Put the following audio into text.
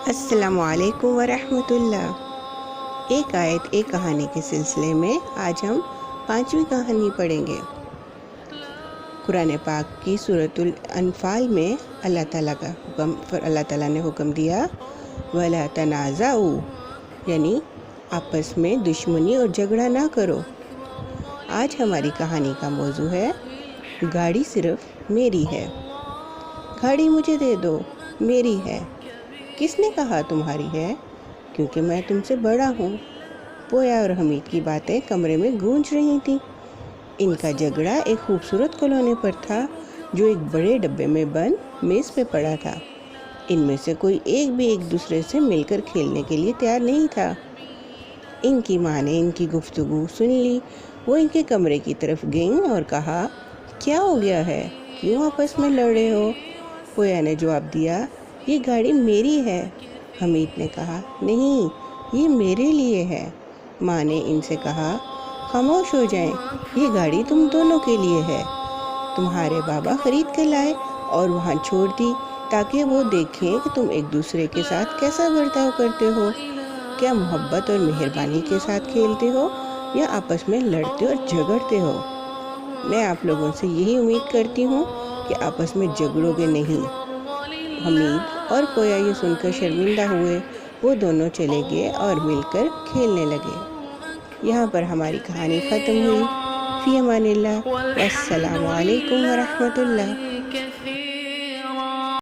السلام علیکم ورحمۃ اللہ۔ ایک آیت ایک کہانی کے سلسلے میں آج ہم 5ویں کہانی پڑھیں گے۔ قرآن پاک کی سورۃ الانفال میں اللہ تعالیٰ نے حکم دیا وَلَا تَنَازَعُوا، یعنی آپس میں دشمنی اور جھگڑا نہ کرو۔ آج ہماری کہانی کا موضوع ہے گاڑی صرف میری ہے۔ گاڑی مجھے دے دو، میری ہے۔ کس نے کہا تمہاری ہے؟ کیونکہ میں تم سے بڑا ہوں۔ پویا اور حمید کی باتیں کمرے میں گونج رہی تھیں۔ ان کا جھگڑا ایک خوبصورت کھلونے پر تھا جو ایک بڑے ڈبے میں بند میز پہ پڑا تھا۔ ان میں سے کوئی ایک بھی ایک دوسرے سے مل کر کھیلنے کے لیے تیار نہیں تھا۔ ان کی ماں نے ان کی گفتگو سن لی۔ وہ ان کے کمرے کی طرف گئیں اور کہا، کیا ہو گیا ہے؟ کیوں آپس میں لڑ رہے ہو؟ پویا نے جواب دیا، یہ گاڑی میری ہے۔ حمید نے کہا، نہیں، یہ میرے لیے ہے۔ ماں نے ان سے کہا، خاموش ہو جائیں، یہ گاڑی تم دونوں کے لیے ہے۔ تمہارے بابا خرید کے لائے اور وہاں چھوڑ دی تاکہ وہ دیکھیں کہ تم ایک دوسرے کے ساتھ کیسا برتاؤ کرتے ہو۔ کیا محبت اور مہربانی کے ساتھ کھیلتے ہو یا آپس میں لڑتے اور جھگڑتے ہو؟ میں آپ لوگوں سے یہی امید کرتی ہوں کہ آپس میں جھگڑو گے نہیں۔ حمید اور پویا یہ سن کر شرمندہ ہوئے۔ وہ دونوں چلے گئے اور مل کر کھیلنے لگے۔ یہاں پر ہماری کہانی ختم ہوئی۔ فی امان اللہ، والسلام علیکم ورحمۃ اللہ۔